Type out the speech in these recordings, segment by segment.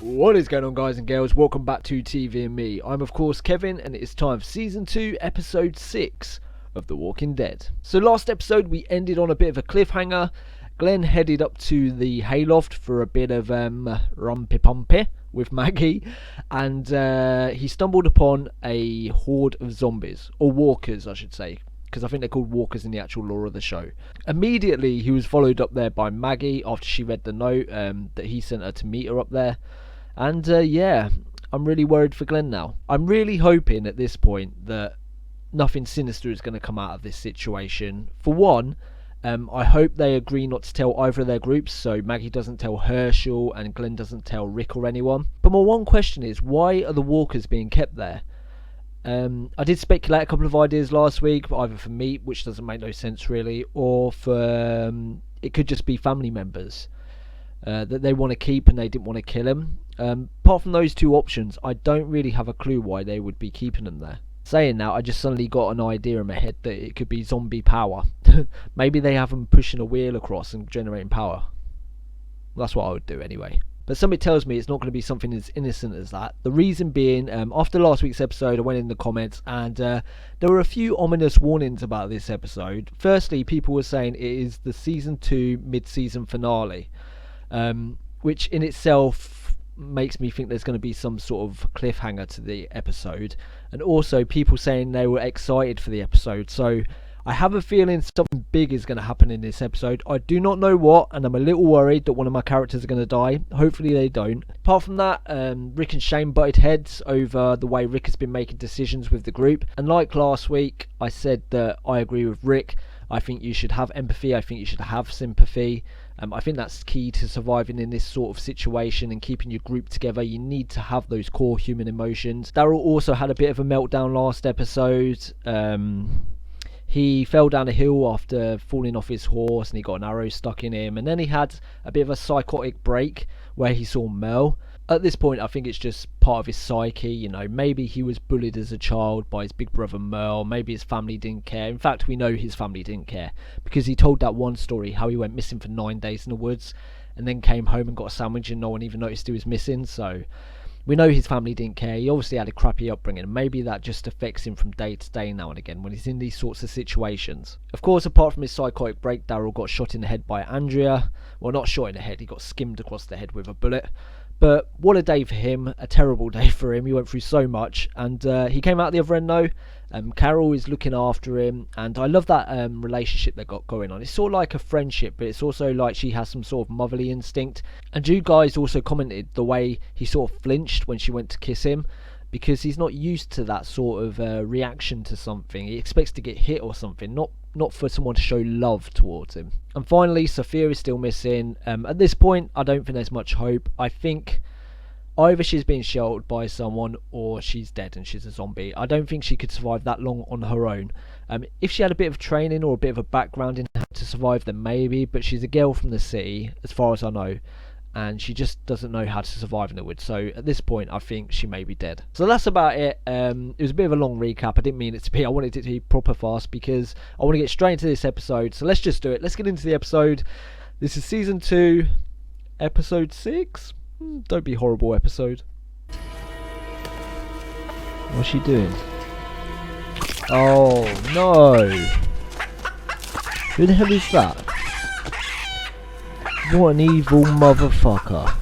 What is going on, guys and girls? Welcome back to TV and Me. I'm of course Kevin, and it is time for Season 2, Episode 6 of The Walking Dead. So last episode we ended on a bit of a cliffhanger. Glenn headed up to the hayloft for a bit of rumpy-pumpy with Maggie, and he stumbled upon a horde of zombies, or walkers I should say, because I think they're called walkers in the actual lore of the show. Immediately he was followed up there by Maggie after she read the note that he sent her to meet her up there. And yeah, I'm really worried for Glenn now. I'm really hoping at this point that nothing sinister is going to come out of this situation. For one, I hope they agree not to tell either of their groups, so Maggie doesn't tell Herschel and Glenn doesn't tell Rick or anyone. But my one question is, why are the walkers being kept there? I did speculate a couple of ideas last week, either for meat, which doesn't make no sense really, or for it could just be family members that they want to keep and they didn't want to kill him. Apart from those two options, I don't really have a clue why they would be keeping them there. Saying that, I just suddenly got an idea in my head that it could be zombie power. Maybe they have them pushing a wheel across and generating power. That's what I would do anyway. But something tells me it's not going to be something as innocent as that. The reason being, after last week's episode, I went in the comments and there were a few ominous warnings about this episode. Firstly, people were saying it is the Season 2 mid-season finale, which in itself makes me think there's going to be some sort of cliffhanger to the episode. And also people saying they were excited for the episode. So I have a feeling something big is going to happen in this episode. I do not know what, and I'm a little worried that one of my characters are going to die. Hopefully they don't. Apart from that, Rick and Shane butted heads over the way Rick has been making decisions with the group. And like last week, I said that I agree with Rick. I think you should have empathy. I think you should have sympathy. I think that's key to surviving in this sort of situation and keeping your group together. You need to have those core human emotions. Daryl also had a bit of a meltdown last episode. He fell down a hill after falling off his horse and he got an arrow stuck in him. And then he had a bit of a psychotic break where he saw Mel. At this point, I think it's just part of his psyche. You know, maybe he was bullied as a child by his big brother Merle. Maybe his family didn't care. In fact, we know his family didn't care because he told that one story how he went missing for 9 days in the woods and then came home and got a sandwich and no one even noticed he was missing. So we know his family didn't care. He obviously had a crappy upbringing, and maybe that just affects him from day to day now and again when he's in these sorts of situations. Of course, apart from his psychotic break, Daryl got shot in the head by Andrea. Well, not shot in the head, he got skimmed across the head with a bullet. But what a day for him, a terrible day for him. He went through so much, and he came out the other end though. Carol is looking after him, and I love that relationship they got going on. It's sort of like a friendship, but it's also like she has some sort of motherly instinct. And you guys also commented the way he sort of flinched when she went to kiss him, because he's not used to that sort of reaction to something. He expects to get hit or something, not for someone to show love towards him. And finally, Sophia is still missing. At this point, I don't think there's much hope. I think either she's being sheltered by someone or she's dead and she's a zombie. I don't think she could survive that long on her own. If she had a bit of training or a bit of a background in how to survive, then maybe. But she's a girl from the city, as far as I know, and she just doesn't know how to survive in the woods. So at this point, I think she may be dead. So that's about it. It was a bit of a long recap. I didn't mean it to be. I wanted it to be proper fast because I want to get straight into this episode. So let's just do it. Let's get into the episode. This is Season 2, Episode 6. Don't be horrible, episode. What's she doing? Oh, no. Who the hell is that? What an evil motherfucker.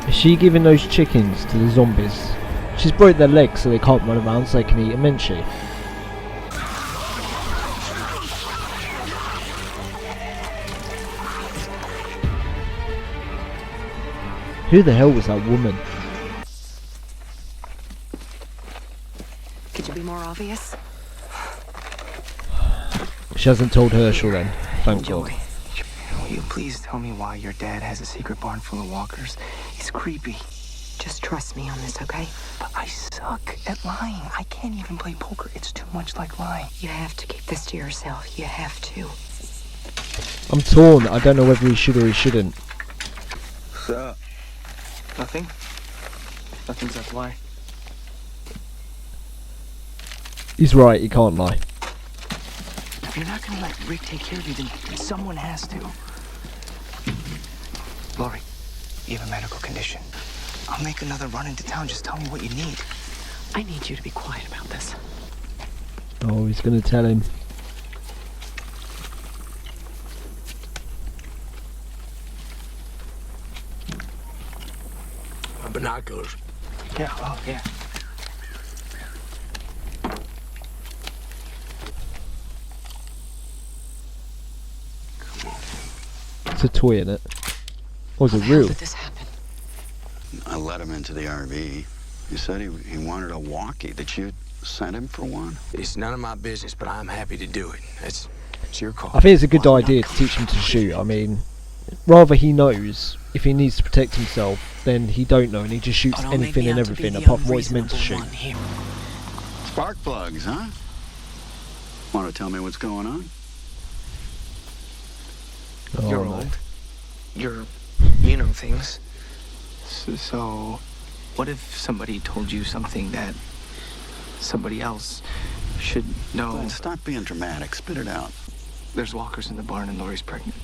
Is she giving those chickens to the zombies? She's broke their legs so they can't run around so they can eat them, isn't she? Who the hell was that woman? Could you be more obvious? She hasn't told Herschel then, thank God. Will you please tell me why your dad has a secret barn full of walkers? He's creepy. Just trust me on this, okay? But I suck at lying. I can't even play poker. It's too much like lying. You have to keep this to yourself. You have to. I'm torn. I don't know whether he should or he shouldn't. Nothing? Nothing's that lie. He's right, he can't lie. If you're not gonna let Rick take care of you, then someone has to. Laurie, You have a medical condition. I'll make another run into town. Just tell me what you need. I need you to be quiet about this. Oh, he's gonna tell him. My binoculars. Yeah, oh, yeah. It's a toy, isn't it? Or is it How real? did this happen? I let him into the RV. He said he wanted a walkie. Did you send him for one? It's none of my business, but I'm happy to do it. It's your call. I think it's a good idea to teach him to shoot. I mean, rather he knows if he needs to protect himself, then he don't know and he just shoots Oh, don't make anything me and out to be everything the apart from what he's meant to shoot. unreasonable one here. Spark plugs, huh? Want to tell me what's going on? Oh, You're no. old. You know things. So, what if somebody told you something that somebody else should know? Well, stop being dramatic. Spit it out. There's walkers in the barn and Lori's pregnant.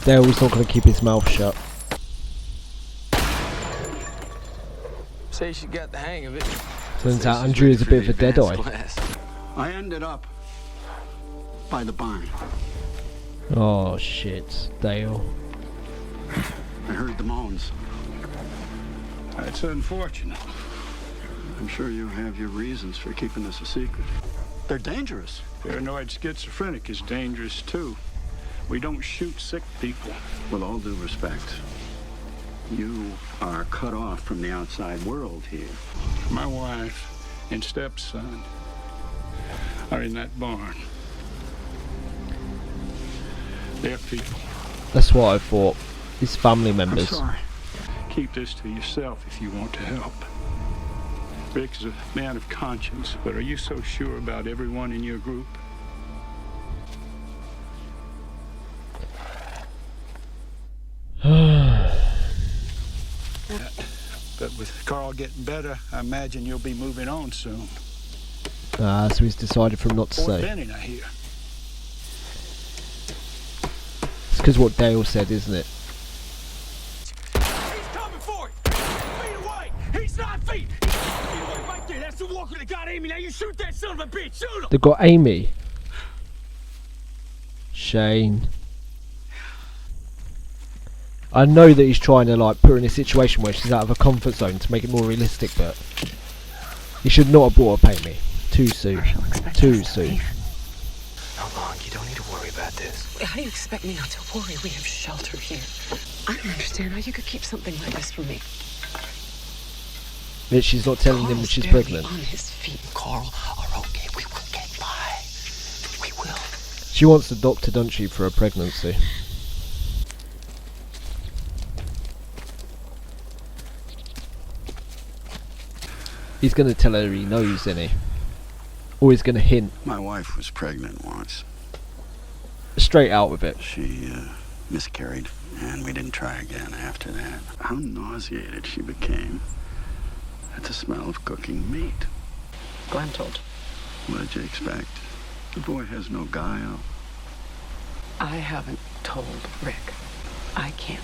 Dale's not going to keep his mouth shut. Say she got the hang of it. Turns Say out she's Andrew is a ready bit for of a the deadeye. advanced class. I ended up by the barn. Oh shit, Dale. I heard the moans. That's unfortunate. I'm sure you have your reasons for keeping this a secret. They're dangerous. Paranoid schizophrenic is dangerous too. We don't shoot sick people. With all due respect, you are cut off from the outside world here. My wife and stepson are in that barn. They're people. That's what I thought. His family I'm members. sorry. Keep this to yourself if you want to help. Rick's a man of conscience, but are you so sure about everyone in your group? But with Carl getting better, I imagine you'll be moving on soon. So he's decided for him not to Fort say. Benning, I hear. It's because what Dale said, isn't it? He's coming for it! Feet away! He's 9 feet! Feet away right there! That's the walker that got Amy! Now you shoot that son of a bitch! Shoot him! They've got Amy. Shane. I know that he's trying to like put her in a situation where she's out of her comfort zone to make it more realistic, but he should not have brought up Amy. Too soon. Too soon. Not long. You don't need to worry about this. How do you expect me not to worry? We have shelter here. I don't understand how you could keep something like this from me. That she's not telling him that Carl's she's barely pregnant. on his feet. Carl are okay. We will get by. We will. She wants the doctor, doesn't she, for her pregnancy? He's going to tell her he knows, isn't he? Or he's going to hint. My wife was pregnant once. Straight out with it. She miscarried, and we didn't try again after that. How nauseated she became at the smell of cooking meat. Glenn told. What did you expect? The boy has no guile. I haven't told Rick. I can't.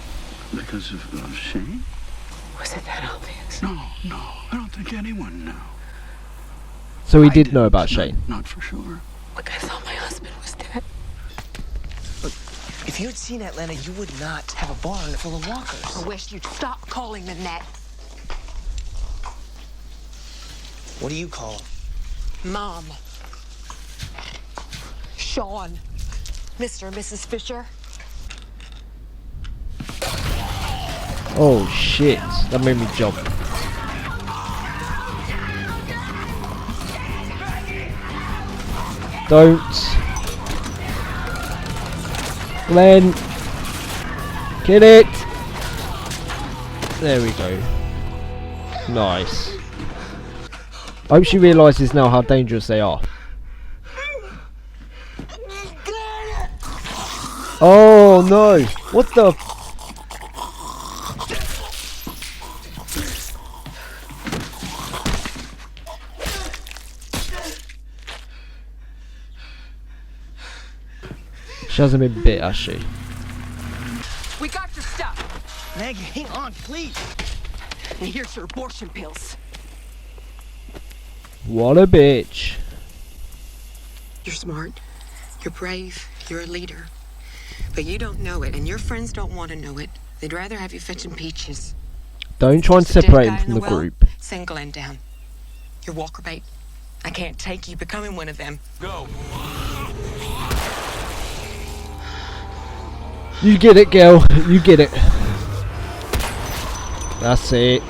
Because of Shane? Was it that obvious? No, I don't think anyone knew. So he I did know didn't, about Shane. Not for sure. Look, I thought my husband was dead. If you had seen Atlanta, you would not have a barn full of walkers. I wish you'd stop calling them that. What do you call them? Mom. Sean. Mr. and Mrs. Fisher. Oh shit, that made me jump. Don't. Glenn. Kill it. There we go. Nice. I hope she realises now how dangerous they are. Oh no! What the? She hasn't been bit, has she? We got your stuff. Meg, hang on, please. And here's your abortion pills. What a bitch. You're smart. You're brave. You're a leader. But you don't know it, and your friends don't want to know it. They'd rather have you fetching peaches. Don't try and There's a dead separate guy him in from the well. group. Send Glenn down. You're walker bait. I can't take you becoming one of them. Go. You get it, girl. You get it. That's it.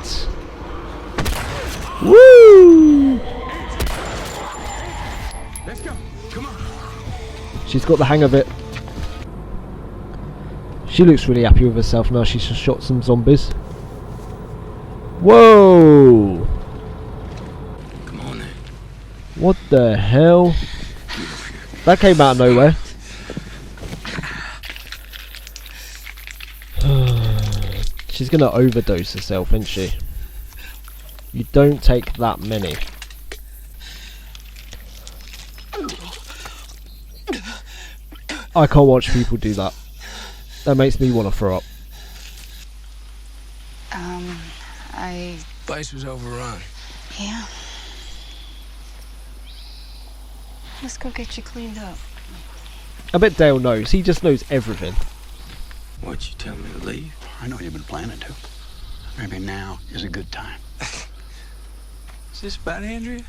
Woo! Let's go. Come on. She's got the hang of it. She looks really happy with herself now. She's just shot some zombies. Whoa! Come on then. What the hell? That came out of nowhere. She's gonna overdose herself, isn't she? You don't take that many. I can't watch people do that. That makes me want to throw up. Place was overrun. Yeah. Let's go get you cleaned up. I bet Dale knows. He just knows everything. What'd you tell me to leave? I know you've been planning to. Maybe now is a good time. Is this about Andrea?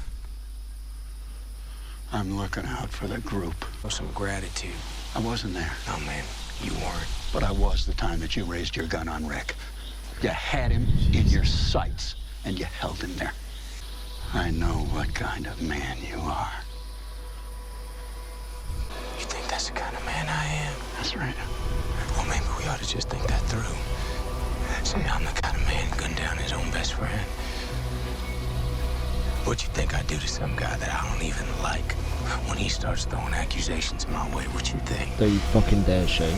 I'm looking out for the group. Or some gratitude? I wasn't there, No, man, you weren't. but I was the time that you raised your gun on Rick. You had him in your sights, and you held him there. I know what kind of man you are. You think that's the kind of man I am? That's right. Well, maybe we ought to just think that through. See, I'm the kind of man to gun down his own best friend. What you think I'd do to some guy that I don't even like when he starts throwing accusations my way? What you think? Don't you fucking dare, Shane.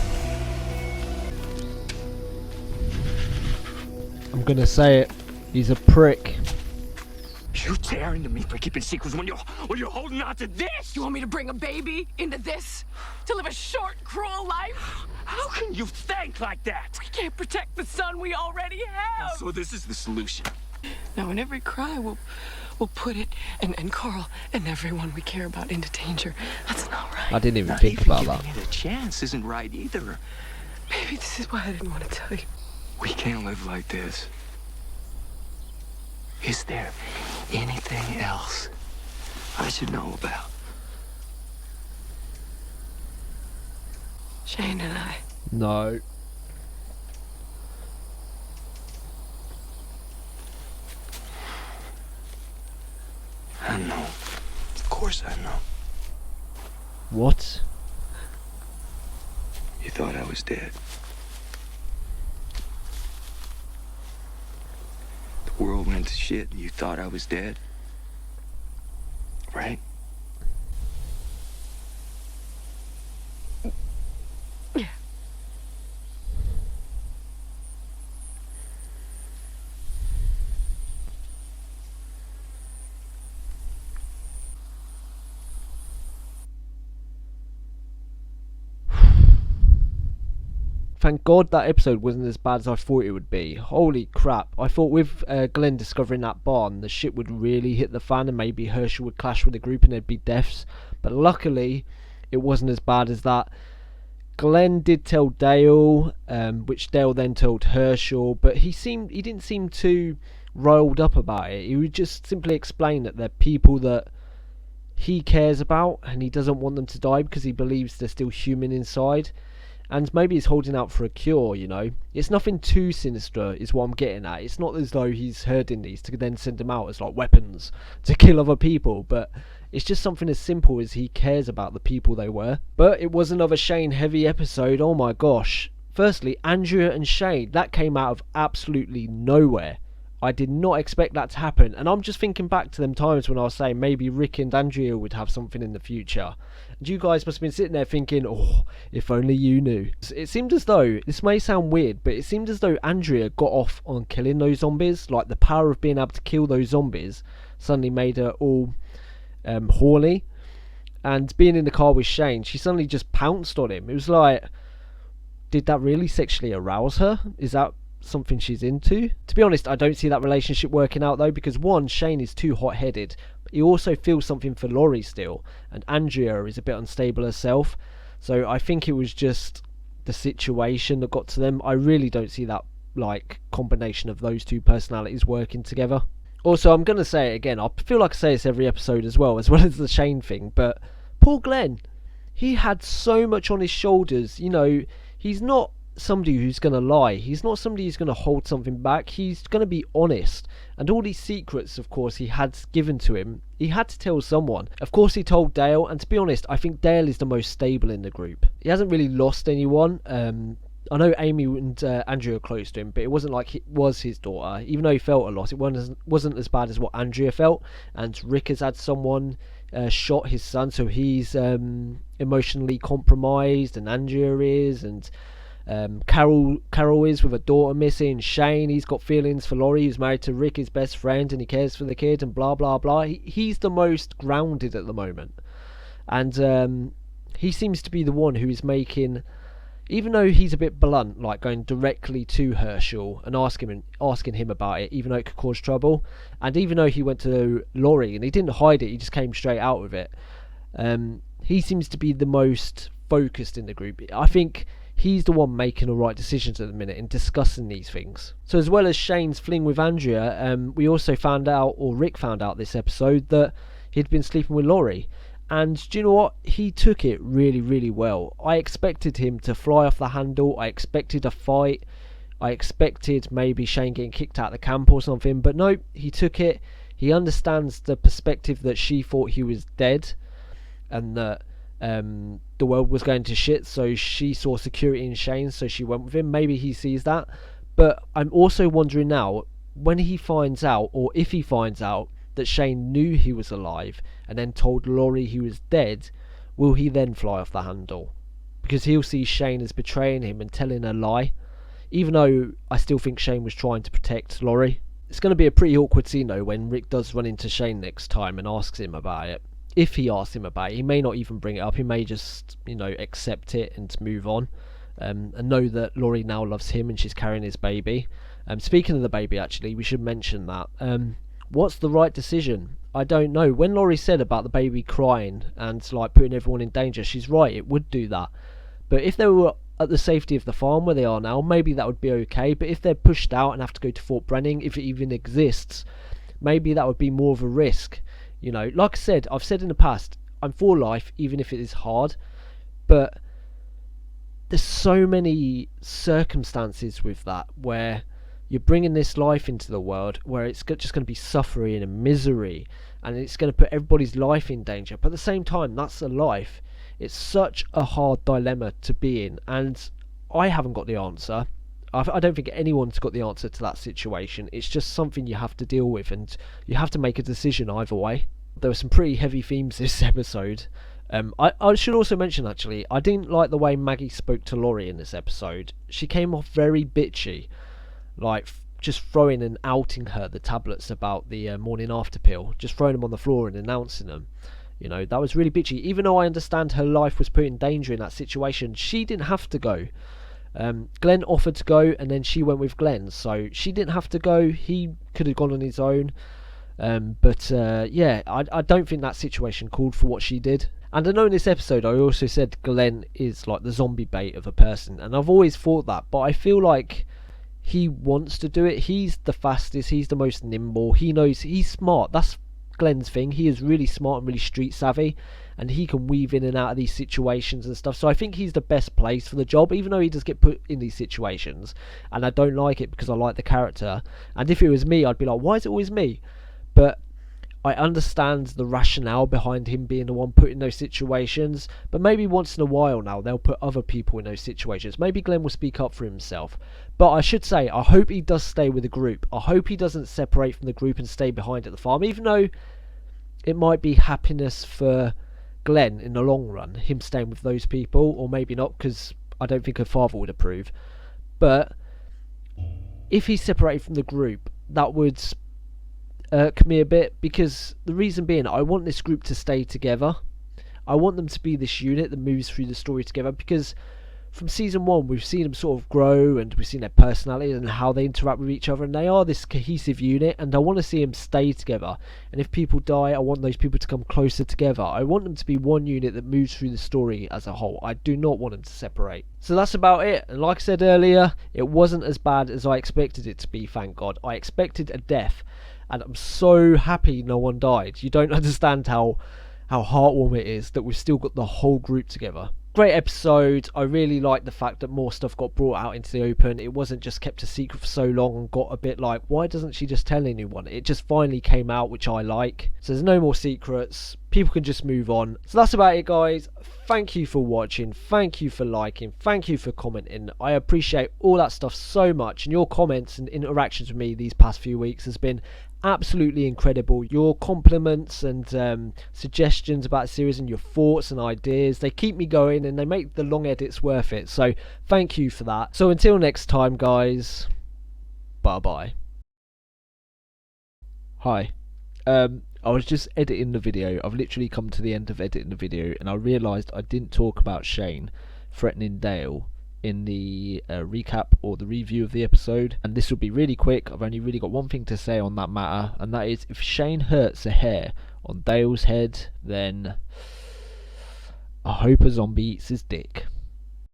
I'm gonna say it. He's a prick. You tear into me for keeping secrets when you're holding on to this. You want me to bring a baby into this? To live a short, cruel life? How can you think like that? We can't protect the son we already have. So this is the solution. Now, in every cry, we'll put it and Carl and everyone we care about into danger. That's not right. I didn't even Not think even about giving that. it a chance isn't right either. Maybe this is why I didn't want to tell you. We can't live like this. Is there anything else I should know about? Shane and I. No. I know. Of course I know. What? You thought I was dead. The world went to shit and you thought I was dead. Right? Yeah. Thank God that episode wasn't as bad as I thought it would be. Holy crap. I thought with Glenn discovering that barn, the shit would really hit the fan and maybe Herschel would clash with the group and there'd be deaths. But luckily, it wasn't as bad as that. Glenn did tell Dale, which Dale then told Herschel, but he didn't seem too riled up about it. He would just simply explain that they're people that he cares about and he doesn't want them to die because he believes they're still human inside. And maybe he's holding out for a cure, you know. It's nothing too sinister is what I'm getting at. It's not as though he's herding these to then send them out as like weapons to kill other people. But it's just something as simple as he cares about the people they were. But it was another Shane heavy episode. Oh my gosh. Firstly, Andrea and Shane. That came out of absolutely nowhere. I did not expect that to happen. And I'm just thinking back to them times when I was saying maybe Rick and Andrea would have something in the future. And you guys must have been sitting there thinking, oh, if only you knew. It seemed as though, this may sound weird, but it seemed as though Andrea got off on killing those zombies. Like the power of being able to kill those zombies suddenly made her all horny. and being in the car with Shane, she suddenly just pounced on him. It was like, did that really sexually arouse her? Is that something she's into? To be honest, I don't see that relationship working out though, because one, Shane is too hot-headed. He also feels something for Laurie still, and Andrea is a bit unstable herself. So I think it was just the situation that got to them. I really don't see that like combination of those two personalities working together. Also, I'm going to say it again, I feel like I say this every episode as well as the Shane thing, but poor Glenn, he had so much on his shoulders. You know, he's not somebody who's going to lie, he's not somebody who's going to hold something back, he's going to be honest. And all these secrets, of course, he had given to him, he had to tell someone. Of course he told Dale, and to be honest, I think Dale is the most stable in the group. He hasn't really lost anyone. I know Amy and Andrea are close to him, but it wasn't like it was his daughter. Even though he felt a loss, it wasn't as bad as what Andrea felt. And Rick has had someone shot his son, so he's emotionally compromised, and Andrea is, and Carol is with a daughter missing. Shane, he's got feelings for Laurie, who's married to Rick, his best friend, and he cares for the kid, and blah blah blah. He's the most grounded at the moment, and he seems to be the one who is making, even though he's a bit blunt, like going directly to Herschel and asking him about it, even though it could cause trouble. And even though he went to Laurie and he didn't hide it, he just came straight out with it. He seems to be the most focused in the group. I think he's the one making the right decisions at the minute and discussing these things. So as well as Shane's fling with Andrea, we also found out, or Rick found out this episode, that he'd been sleeping with Laurie. And do you know what? He took it really, really well. I expected him to fly off the handle. I expected a fight. I expected maybe Shane getting kicked out of the camp or something. But no, he took it. He understands the perspective that she thought he was dead and that the world was going to shit. So she saw security in Shane, so she went with him. Maybe he sees that. But I'm also wondering now, when he finds out, or if he finds out, that Shane knew he was alive and then told Laurie he was dead, will he then fly off the handle? Because he'll see Shane as betraying him and telling a lie, even though I still think Shane was trying to protect Laurie. It's going to be a pretty awkward scene though when Rick does run into Shane next time and asks him about it. If he asks him about it, he may not even bring it up. He may just, accept it and move on, and know that Laurie now loves him and she's carrying his baby. Speaking of the baby, actually, we should mention that. What's the right decision? I don't know. When Laurie said about the baby crying and like putting everyone in danger, she's right, it would do that. But if they were at the safety of the farm where they are now, maybe that would be okay. But if they're pushed out and have to go to Fort Brenning, if it even exists, maybe that would be more of a risk. Like I said, I've said in the past, I'm for life even if it is hard, but there's so many circumstances with that where you're bringing this life into the world where it's just going to be suffering and misery, and it's going to put everybody's life in danger. But at the same time, that's a life. It's such a hard dilemma to be in, and I haven't got the answer. I don't think anyone's got the answer to that situation. It's just something you have to deal with, and you have to make a decision either way. There were some pretty heavy themes this episode. I should also mention, actually, I didn't like the way Maggie spoke to Laurie in this episode. She came off very bitchy, like just throwing and outing her the tablets about the morning after pill, just throwing them on the floor and announcing them. That was really bitchy. Even though I understand her life was put in danger in that situation, she didn't have to go. Glenn offered to go, and then she went with Glenn, so she didn't have to go. He could have gone on his own. But I don't think that situation called for what she did. And I know in this episode I also said Glenn is like the zombie bait of a person, and I've always thought that, but I feel like he wants to do it. He's the fastest, he's the most nimble, he knows, he's smart. That's Glenn's thing. He is really smart and really street savvy, and he can weave in and out of these situations and stuff. So I think he's the best place for the job, even though he does get put in these situations, and I don't like it because I like the character. And if it was me, I'd be like, why is it always me? But I understand the rationale behind him being the one put in those situations, but maybe once in a while now they'll put other people in those situations. Maybe Glenn will speak up for himself. But I should say, I hope he does stay with the group. I hope he doesn't separate from the group and stay behind at the farm, even though it might be happiness for Glenn in the long run, him staying with those people, or maybe not, because I don't think her father would approve. But if he's separated from the group, that would irk me a bit, because the reason being, I want this group to stay together. I want them to be this unit that moves through the story together, because from season 1 we've seen them sort of grow, and we've seen their personalities and how they interact with each other, and they are this cohesive unit, and I want to see them stay together. And if people die, I want those people to come closer together. I want them to be one unit that moves through the story as a whole. I do not want them to separate. So that's about it. And like I said earlier, it wasn't as bad as I expected it to be, thank God. I expected a death, and I'm so happy no one died. You don't understand how heartwarming it is that we've still got the whole group together. Great episode. I really like the fact that more stuff got brought out into the open. It wasn't just kept a secret for so long and got a bit like, why doesn't she just tell anyone? It just finally came out, which I like. So there's no more secrets. People can just move on. So that's about it, guys. Thank you for watching. Thank you for liking. Thank you for commenting. I appreciate all that stuff so much, and your comments and interactions with me these past few weeks has been absolutely incredible. Your compliments and suggestions about the series and your thoughts and ideas, they keep me going and they make the long edits worth it. So thank you for that. So until next time, guys, bye bye. Hi. I was just editing the video. I've literally come to the end of editing the video, and I realised I didn't talk about Shane threatening Dale in the recap or the review of the episode, and this will be really quick. I've only really got one thing to say on that matter, and that is, if Shane hurts a hair on Dale's head, then I hope a zombie eats his dick.